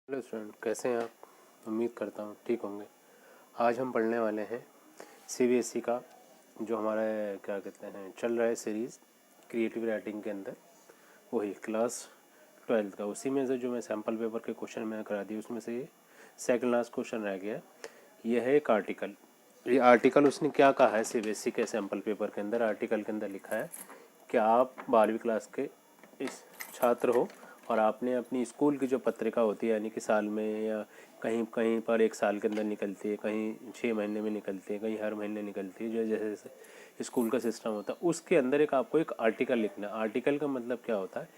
Hello student, कैसे हैं आप? उम्मीद करता हूँ ठीक होंगे। आज हम पढ़ने वाले हैं सीबीएसई का जो हमारा क्या कहते हैं चल रहा है सीरीज़ क्रिएटिव राइटिंग के अंदर, वही क्लास 12 का। उसी में से जो मैं सैम्पल पेपर के क्वेश्चन मैंने करा दिए उसमें से ये सेकंड लास्ट क्वेश्चन रह गया। यह है एक आर्टिकल। ये आर्टिकल उसने क्या कहा है सीबीएसई के सैम्पल पेपर के अंदर? आर्टिकल के अंदर लिखा है कि आप 12वीं क्लास के इस छात्र हो और आपने अपनी स्कूल की जो पत्रिका होती है, यानी कि साल में या कहीं कहीं पर एक साल के अंदर निकलती है, कहीं 6 महीने में निकलती है, कहीं हर महीने निकलती है, जो जैसे जैसे स्कूल का सिस्टम होता है उसके अंदर एक आपको एक आर्टिकल लिखना है। आर्टिकल का मतलब क्या होता है?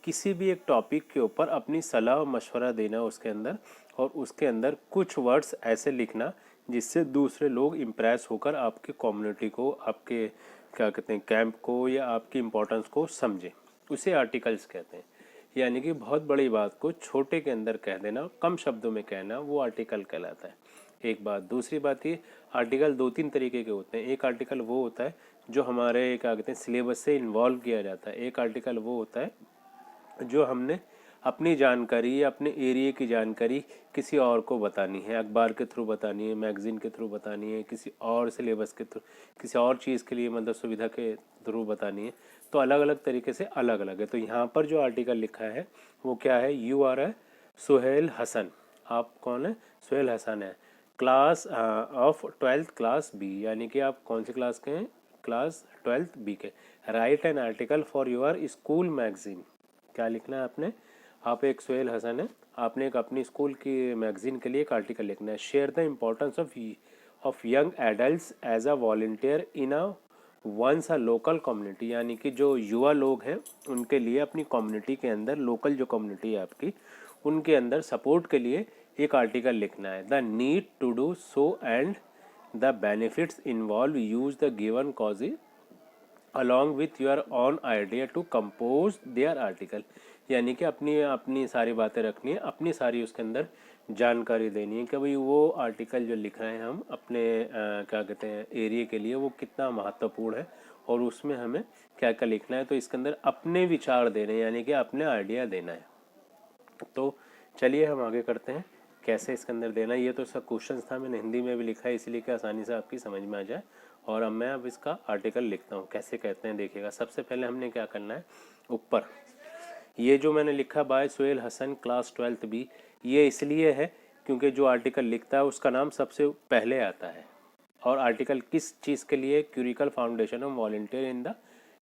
किसी भी एक टॉपिक के ऊपर अपनी सलाह और मशवरा देना उसके अंदर, और उसके अंदर कुछ वर्ड्स ऐसे लिखना जिससे दूसरे लोग इम्प्रेस होकर आपके कम्युनिटी को, आपके क्या कहते हैं कैंप को या आपकी इम्पोर्टेंस को समझे। उसे आर्टिकल्स कहते हैं। यानी कि बहुत बड़ी बात को छोटे के अंदर कह देना, कम शब्दों में कहना, वो आर्टिकल कहलाता है। एक बात। दूसरी बात ये, आर्टिकल दो तीन तरीके के होते हैं। एक आर्टिकल वो होता है जो हमारे क्या कहते हैं सिलेबस से इन्वॉल्व किया जाता है। एक आर्टिकल वो होता है जो हमने अपनी जानकारी या अपने एरिया की जानकारी किसी और को बतानी है, अखबार के थ्रू बतानी है, मैगजीन के थ्रू बतानी है, किसी और सिलेबस के थ्रू, किसी और चीज़ के लिए मतलब सुविधा के थ्रू बतानी है। तो अलग अलग तरीके से अलग अलग है। तो यहाँ पर जो आर्टिकल लिखा है वो क्या है? यू आर है सुहेल हसन। आप कौन है? सुहेल हसन है। Class of 12th class B, यानी कि आप कौन सी क्लास के हैं? क्लास 12th बी के। Right an article for your school magazine. क्या लिखना है आपने? आप एक सुहेल हसन है, आपने एक अपनी स्कूल की मैगजीन के लिए एक आर्टिकल लिखना है। Share the importance of young adults as a volunteer in a once a local community, यानी कि जो युवा लोग हैं उनके लिए अपनी कम्युनिटी के अंदर, लोकल जो कम्युनिटी है आपकी, उनके अंदर सपोर्ट के लिए एक आर्टिकल लिखना है। The need to do so and the benefits involve use the given cause along with your own idea to compose their article. यानी कि अपनी अपनी सारी बातें रखनी है, अपनी सारी उसके अंदर जानकारी देनी है कि भाई वो आर्टिकल जो लिख रहे हैं हम अपने क्या कहते हैं एरिया के लिए, वो कितना महत्वपूर्ण है और उसमें हमें क्या क्या लिखना है। तो इसके अंदर अपने विचार देने, यानी कि अपने आइडिया देना है। तो चलिए हम आगे करते हैं कैसे इसके अंदर देना। ये तो सब क्वेश्चन था, मैंने हिंदी में भी लिखा है इसलिए कि आसानी से आपकी समझ में आ जाए। और अब मैं अब इसका आर्टिकल लिखता हूँ, कैसे कहते हैं देखिएगा। सबसे पहले हमने क्या करना है, ऊपर ये जो मैंने लिखा by Suhel Hasan class 12th B, ये इसलिए है क्योंकि जो आर्टिकल लिखता है उसका नाम सबसे पहले आता है। और आर्टिकल किस चीज़ के लिए? Crucial foundation of volunteer in the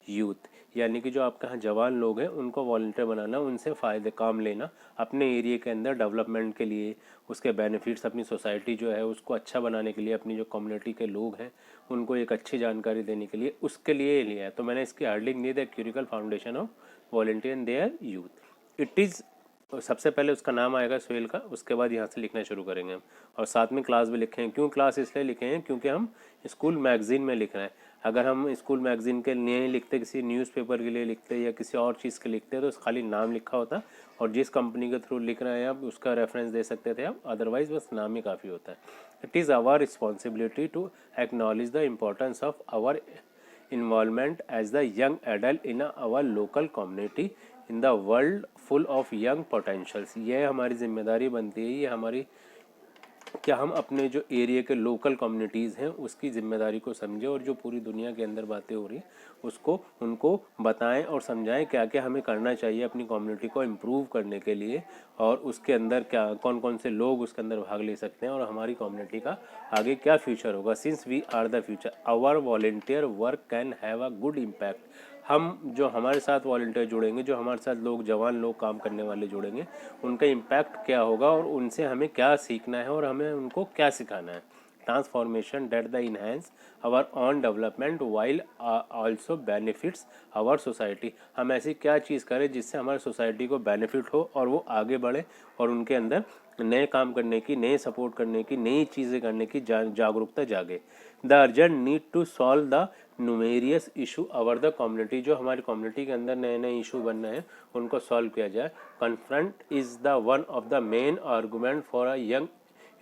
youth, यानी कि जो आपके यहाँ जवान लोग हैं उनको वॉल्टियर बनाना, उनसे फ़ायदे काम लेना अपने एरिया के अंदर डेवलपमेंट के लिए, उसके बेनिफिट्स अपनी सोसाइटी जो है उसको अच्छा बनाने के लिए, अपनी जो कम्युनिटी के लोग हैं उनको एक अच्छी जानकारी देने के लिए, उसके लिए लिया है। तो मैंने इसकी हेडिंग दी the crucial foundation of volunteer in their youth. It is, सबसे पहले उसका नाम आएगा सुहेल का, उसके बाद यहाँ से लिखना शुरू करेंगे हम। और साथ में क्लास भी लिखे हैं। क्यों क्लास इसलिए लिखे हैं क्योंकि हम स्कूल मैगजीन में लिख रहे हैं। अगर हम स्कूल मैगजीन के लिए लिखते, किसी न्यूज़पेपर के लिए लिखते या किसी और चीज़ के लिखते तो खाली नाम लिखा होता, और जिस कंपनी के थ्रू लिख रहे हैं आप उसका रेफरेंस दे सकते थे आप, अदरवाइज बस नाम ही काफ़ी होता है। It is our responsibility to acknowledge the importance of our involvement as the young adult in our local community in the world full of young potentials। ये हमारी जिम्मेदारी बनती है, ये हमारी क्या हम अपने जो एरिया के लोकल कम्युनिटीज़ हैं उसकी ज़िम्मेदारी को समझें, और जो पूरी दुनिया के अंदर बातें हो रही हैं उसको उनको बताएं और समझाएं क्या क्या हमें करना चाहिए अपनी कम्युनिटी को इम्प्रूव करने के लिए, और उसके अंदर क्या कौन कौन से लोग उसके अंदर भाग ले सकते हैं और हमारी कम्युनिटी का आगे क्या फ्यूचर होगा। Since we are the future our volunteer work can have a good impact. हम जो हमारे साथ वॉल्टियर जुड़ेंगे, जो हमारे साथ लोग, जवान लोग, काम करने वाले जुड़ेंगे, उनका इम्पैक्ट क्या होगा और उनसे हमें क्या सीखना है और हमें उनको क्या सिखाना है। Transformation that the enhance our own development while also benefits our society. हम ऐसी क्या चीज़ करें जिससे हमारी सोसाइटी को बेनिफिट हो और वो आगे बढ़े और उनके अंदर नए काम करने की, नए सपोर्ट करने की, नई चीज़ें करने की जागरूकता जागे। The urgent need to solve the numerous issue our the community. जो हमारी कम्युनिटी के अंदर नए नए इशू बन रहे हैं उनको सॉल्व किया जाए। Confront is the one of the main argument for a young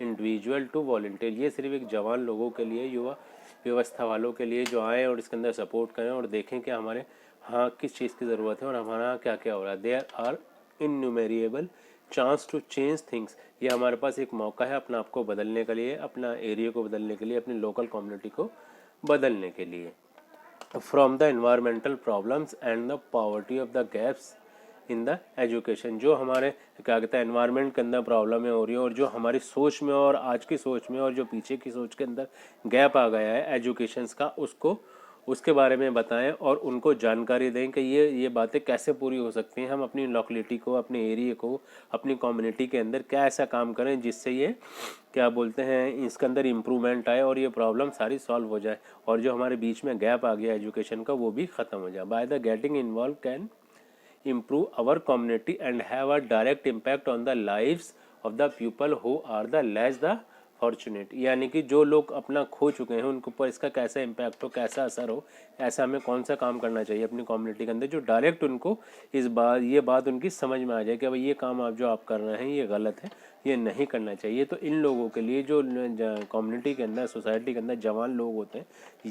individual to volunteer. ये सिर्फ एक जवान लोगों के लिए, युवा व्यवस्था वालों के लिए जो आए और इसके अंदर सपोर्ट करें और देखें कि हमारे हाँ किस चीज़ की ज़रूरत है और हमारा क्या क्या हो रहा है। There are innumerable chance to change things, ये हमारे पास एक मौका है अपना आप को बदलने के लिए, अपना एरिया को बदलने के लिए, अपनी लोकल कम्युनिटी को बदलने के लिए। From the environmental problems and the poverty of the gaps in the education, जो हमारे क्या कहते हैं एनवायरनमेंट के अंदर प्रॉब्लमें हो रही है और जो हमारी सोच में और आज की सोच में और जो पीछे की सोच के अंदर गैप आ गया है एजुकेशंस का, उसको उसके बारे में बताएं और उनको जानकारी दें कि ये बातें कैसे पूरी हो सकती हैं। हम अपनी लोकेलिटी को, अपने एरिया को, अपनी कम्युनिटी के अंदर क्या ऐसा काम करें जिससे ये क्या बोलते हैं इसके अंदर इम्प्रूवमेंट आए और ये प्रॉब्लम सारी सॉल्व हो जाए और जो हमारे बीच में गैप आ गया एजुकेशन का वो भी ख़त्म हो जाए। By the getting involve can improve our community and have a direct impact on the lives of the people who are the less the fortunate, यानी कि जो लोग अपना खो चुके हैं उनके ऊपर इसका कैसा इम्पैक्ट हो, कैसा असर हो, ऐसा हमें कौन सा काम करना चाहिए अपनी कम्युनिटी के अंदर जो डायरेक्ट उनको ये बात उनकी समझ में आ जाए कि भाई ये काम आप जो आप कर रहे हैं ये गलत है, ये नहीं करना चाहिए। तो इन लोगों के लिए जो कम्युनिटी के अंदर, सोसाइटी के अंदर जवान लोग होते हैं,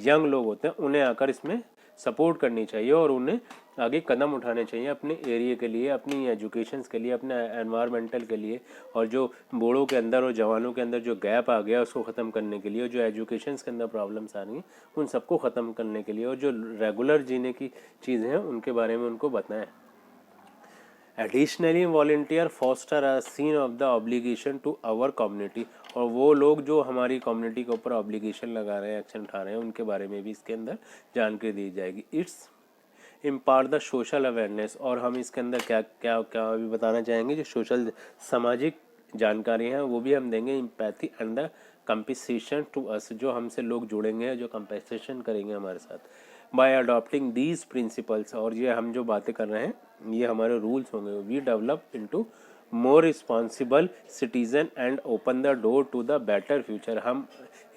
यंग लोग होते हैं, उन्हें आकर इसमें सपोर्ट करनी चाहिए और उन्हें आगे कदम उठाने चाहिए अपने एरिया के लिए, अपनी एजुकेशंस के लिए, अपने एनवायरमेंटल के लिए, और जो बूढ़ों के अंदर और जवानों के अंदर जो गैप आ गया उसको ख़त्म करने के लिए, और जो एजुकेशंस के अंदर प्रॉब्लम्स आ रही हैं उन सबको ख़त्म करने के लिए, और जो रेगुलर जीने की चीज़ें हैं उनके बारे में उनको बताएं। Additionally volunteer foster a sense of the obligation to our community, और वो लोग जो हमारी कम्युनिटी के ऊपर ऑब्लिगेशन लगा रहे हैं, एक्शन उठा रहे हैं, उनके बारे में भी इसके अंदर जानकारी दी जाएगी। It's impart the social awareness, और हम इसके अंदर क्या क्या क्या भी बताना चाहेंगे, जो सोशल सामाजिक जानकारी हैं वो भी हम देंगे। Empathy and the compensation to us, जो हमसे लोग जुड़ेंगे, जो कंपनसेशन करेंगे हमारे साथ। बाय अडॉप्टिंग दीज प्रिंसिपल्स, और ये हम जो बातें कर रहे हैं ये हमारे रूल्स होंगे। We develop into more responsible citizen and open the door to the better future, हम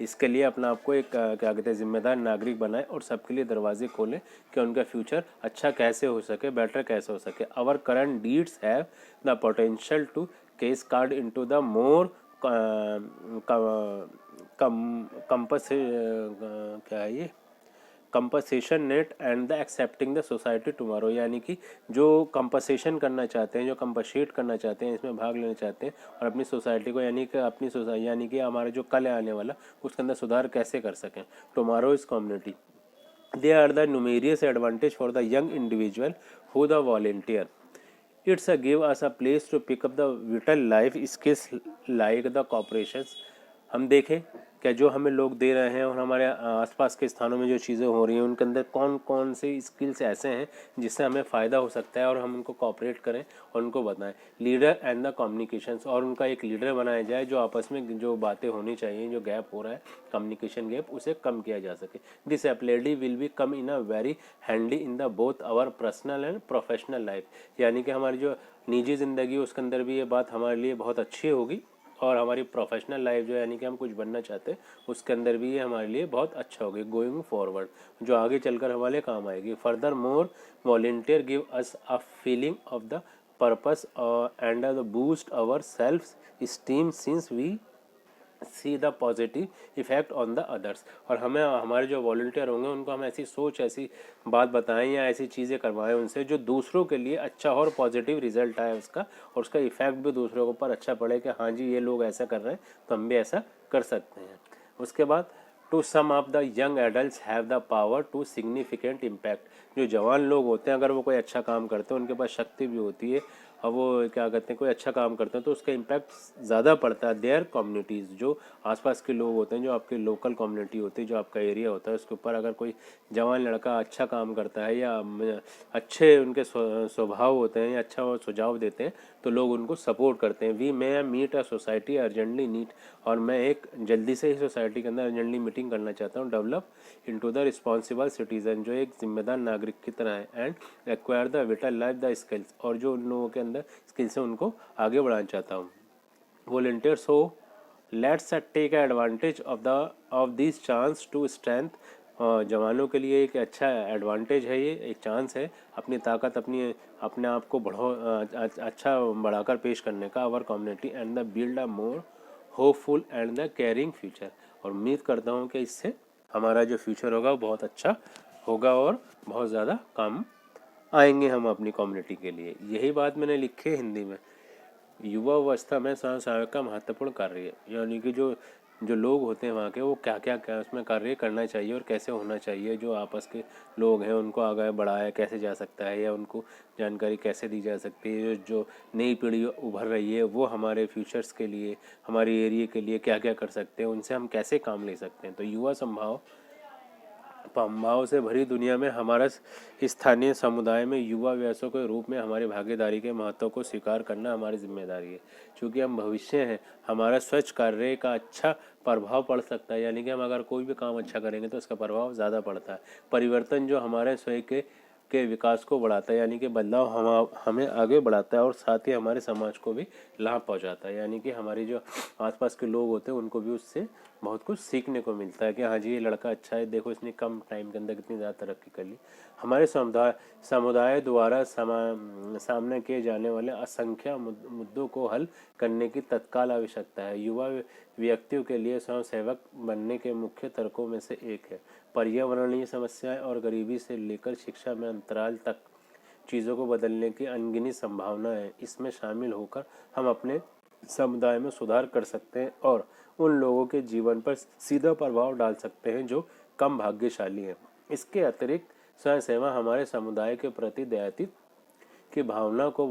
इसके लिए अपना आपको एक क्या कहते हैं जिम्मेदार नागरिक बनाएं और सबके लिए दरवाजे खोलें कि उनका फ्यूचर अच्छा कैसे हो सके, बेटर कैसे हो सके। Our current deeds have the potential to case card into the more क्या है ये compensation net and the accepting the society tomorrow, यानी कि जो कंपनसेशन करना चाहते हैं, जो कंपनसेट करना चाहते हैं, इसमें भाग लेना चाहते हैं और अपनी सोसाइटी को यानी कि अपनी सोसाइटी यानी कि हमारे जो कल आने वाला उसके अंदर सुधार कैसे कर सकें। Tomorrow is community, they are the numerous advantage for the young individual who the volunteer, it's a give us a place to pick up the vital life skills like the cooperations. हम देखें क्या जो हमें लोग दे रहे हैं और हमारे आसपास के स्थानों में जो चीज़ें हो रही हैं उनके अंदर कौन कौन से स्किल्स ऐसे हैं जिससे हमें फ़ायदा हो सकता है और हम उनको कॉपरेट करें और उनको बताएं। लीडर एंड द कम्युनिकेशंस, और उनका एक लीडर बनाया जाए जो आपस में जो बातें होनी चाहिए, जो गैप हो रहा है कम्युनिकेशन गैप, उसे कम किया जा सके। This applied will be come in a very handy in the both our personal and professional life, यानी कि हमारी जो निजी ज़िंदगी उसके अंदर भी ये बात हमारे लिए बहुत अच्छी होगी और हमारी प्रोफेशनल लाइफ जो यानी कि हम कुछ बनना चाहते हैं उसके अंदर भी ये हमारे लिए बहुत अच्छा होगी गोइंग फॉरवर्ड, जो आगे चलकर हमारे काम आएगी। Furthermore volunteer give us a feeling of the purpose and the boost our self esteem since we see the positive effect on the others, और हमें हमारे जो वॉलंटियर होंगे उनको हम ऐसी सोच, ऐसी बात बताएं या ऐसी चीज़ें करवाएं उनसे जो दूसरों के लिए अच्छा हो और पॉजिटिव रिजल्ट आए उसका, और उसका इफेक्ट भी दूसरों के ऊपर अच्छा पड़े कि हाँ जी ये लोग ऐसा कर रहे हैं तो हम भी ऐसा कर सकते हैं। उसके बाद to some of the young adult have the power to significant impact, जो जवान लोग होते हैं अगर वो कोई अच्छा काम करते हैं उनके पास शक्ति भी होती है और वो क्या कहते हैं कोई अच्छा काम करते हैं तो उसका इम्पैक्ट ज़्यादा पड़ता है। देयर कम्युनिटीज़, जो आसपास के लोग होते हैं, जो आपकी लोकल कम्युनिटी होती है, जो आपका एरिया होता है, उसके ऊपर अगर कोई जवान लड़का अच्छा काम करता है या अच्छे उनके स्वभाव होते हैं या अच्छा वो सुझाव देते हैं तो लोग उनको सपोर्ट करते हैं। We may meet a society urgently need, और मैं एक जल्दी से ही सोसाइटी के अंदर अर्जेंटली मीटिंग करना चाहता हूँ। Develop into the responsible citizen, जो एक जिम्मेदार नागरिक की तरह है। And acquire the vital life the skills, और जो उन लोगों के अंदर स्किल्स है उनको आगे बढ़ाना चाहता हूँ। वॉलंटियर्स हो let's take advantage of this chance to strength, जवानों के लिए एक अच्छा एडवांटेज है, ये एक चांस है अपनी ताकत अपने आप को अच्छा बढ़ाकर पेश करने का। Our community and the build a more hopeful and the caring future, और उम्मीद करता हूँ कि इससे हमारा जो फ्यूचर होगा वो बहुत अच्छा होगा और बहुत ज़्यादा काम आएंगे हम अपनी कम्युनिटी के लिए। यही बात मैंने लिखी है हिंदी में। युवा अवस्था में स्वयं सहायता का महत्वपूर्ण कार्य है, यानी कि जो जो लोग होते हैं वहाँ के, वो क्या क्या क्या उसमें कार्य करना चाहिए और कैसे होना चाहिए, जो आपस के लोग हैं उनको आगे बढ़ाया कैसे जा सकता है या उनको जानकारी कैसे दी जा सकती है, जो नई पीढ़ी उभर रही है वो हमारे फ्यूचर्स के लिए, हमारे एरिया के लिए क्या क्या कर सकते हैं, उनसे हम कैसे काम ले सकते हैं। तो युवा संभाव से भरी दुनिया में हमारा स्थानीय समुदाय में युवा वयस्कों के रूप में हमारी भागीदारी के महत्व को स्वीकार करना हमारी जिम्मेदारी है। क्योंकि हम भविष्य हैं, हमारा स्वच्छ कार्य का अच्छा प्रभाव पड़ सकता है, यानी कि हम अगर कोई भी काम अच्छा करेंगे तो उसका प्रभाव ज़्यादा पड़ता है। परिवर्तन जो हमारे स्वयं के विकास को बढ़ाता है, यानी कि बदलाव हमें आगे बढ़ाता है और साथ ही हमारे समाज को भी लाभ पहुंचाता है, यानी कि हमारी जो आसपास के लोग होते हैं उनको भी उससे बहुत कुछ सीखने को मिलता है कि हाँ जी ये लड़का अच्छा है, देखो इसने कम टाइम के अंदर कितनी ज़्यादा तरक्की कर ली। हमारे समुदाय द्वारा सामने किए जाने वाले असंख्य मुद्दों को हल करने की तत्काल आवश्यकता है। युवा व्यक्तियों के लिए स्वयं सेवक बनने के मुख्य तर्कों में से एक है। पर्यावरणीय समस्याएं और गरीबी से लेकर शिक्षा में अंतराल तक चीज़ों को बदलने की अनगिनत संभावना है। इसमें शामिल होकर हम अपने समुदाय में सुधार कर सकते हैं और उन लोगों के जीवन पर सीधा प्रभाव डाल सकते हैं जो कम भाग्यशाली हैं। इसके अतिरिक्त स्वयं सेवा हमारे समुदाय के प्रति दायित्व की भावना को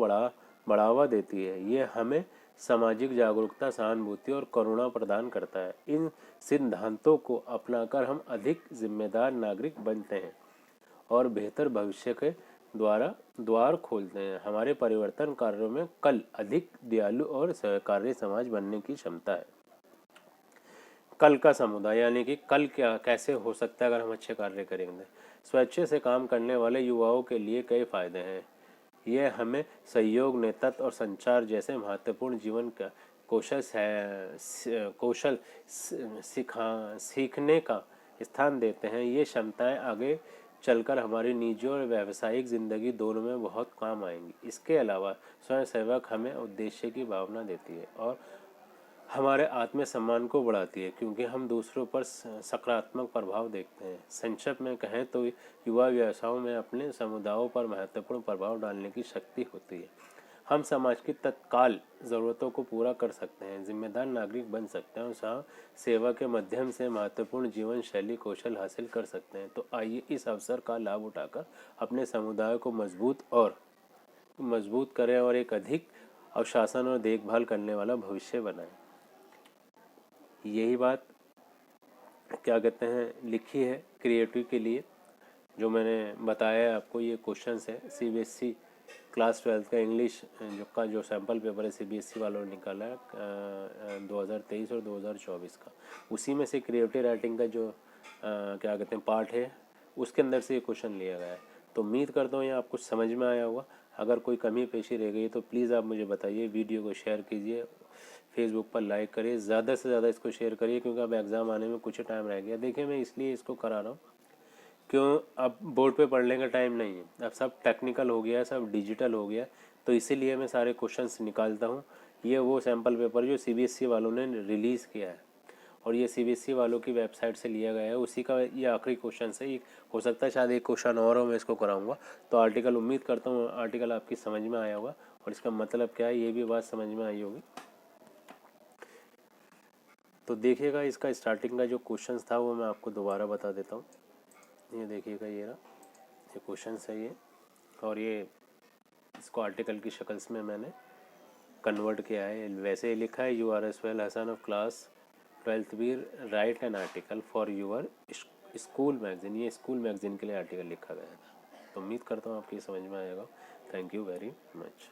बढ़ावा देती है। ये हमें सामाजिक जागरूकता, सहानुभूति और करुणा प्रदान करता है। इन सिद्धांतों को अपनाकर हम अधिक जिम्मेदार नागरिक बनते हैं और बेहतर भविष्य के द्वार खोलते हैं। हमारे परिवर्तन कार्यों में कल अधिक दयालु और सहकारी समाज बनने की क्षमता है। कल का समुदाय, यानी कि कल क्या कैसे हो सकता है अगर हम अच्छे कार्य करेंगे। स्वेच्छा से काम करने वाले युवाओं के लिए कई फायदे हैं। यह हमें सहयोग, नेतृत्व और संचार जैसे महत्वपूर्ण जीवन का कौशल सीखने का स्थान देते हैं। ये क्षमताएं आगे चलकर हमारी निजी और व्यावसायिक जिंदगी दोनों में बहुत काम आएंगी। इसके अलावा स्वयं सेवक हमें उद्देश्य की भावना देती है और हमारे आत्मसम्मान को बढ़ाती है, क्योंकि हम दूसरों पर सकारात्मक प्रभाव देखते हैं। संक्षेप में कहें तो युवा व्यवसायों में अपने समुदायों पर महत्वपूर्ण प्रभाव डालने की शक्ति होती है। हम समाज की तत्काल ज़रूरतों को पूरा कर सकते हैं, जिम्मेदार नागरिक बन सकते हैं और सेवा के माध्यम से महत्वपूर्ण जीवन शैली कौशल हासिल कर सकते हैं। तो आइए इस अवसर का लाभ उठाकर अपने समुदाय को मजबूत करें और एक अधिक अनुशासन और देखभाल करने वाला भविष्य बनाएं। यही बात क्या कहते हैं लिखी है क्रिएटिव के लिए, जो मैंने बताया आपको। ये क्वेश्चंस है सीबीएसई क्लास 12 का इंग्लिश जो सैम्पल पेपर है सीबीएसई वालों ने निकाला है 2023 और 2024 का। उसी में से क्रिएटिव राइटिंग का जो क्या कहते हैं पार्ट है, उसके अंदर से ये क्वेश्चन लिया गया है। तो उम्मीद करता हूँ ये आपको समझ में आया होगा। अगर कोई कमी पेशी रह गई तो प्लीज़ आप मुझे बताइए, वीडियो को शेयर कीजिए, फेसबुक पर लाइक करिए, ज़्यादा से ज़्यादा इसको शेयर करिए, क्योंकि अब एग्ज़ाम आने में कुछ टाइम रह गया। देखिए मैं इसलिए इसको करा रहा हूँ क्यों, अब बोर्ड पे पढ़ने का टाइम नहीं है, अब सब टेक्निकल हो गया, सब डिजिटल हो गया, तो इसीलिए मैं सारे क्वेश्चंस निकालता हूँ। ये वो सैम्पल पेपर जो सीबीएसई वालों ने रिलीज़ किया है और ये सीबीएसई वालों की वेबसाइट से लिया गया है, उसी का ये आखिरी क्वेश्चन है। हो सकता है शायद एक क्वेश्चन और हो, मैं इसको कराऊंगा। तो आर्टिकल उम्मीद करता हूँ आर्टिकल आपकी समझ में आया होगा और इसका मतलब क्या है ये भी बात समझ में आई होगी। तो देखिएगा इसका स्टार्टिंग का जो क्वेश्चन था वो मैं आपको दोबारा बता देता हूँ। ये देखिएगा ये क्वेश्चन है ये, और ये इसको आर्टिकल की शक्ल में मैंने कन्वर्ट किया है। वैसे ही लिखा है, you are as well Hasan of class 12th B write an article for your school magazine. ये स्कूल मैगजीन के लिए आर्टिकल लिखा गया था। तो उम्मीद करता हूँ आपकी समझ में आएगा। Thank you very much.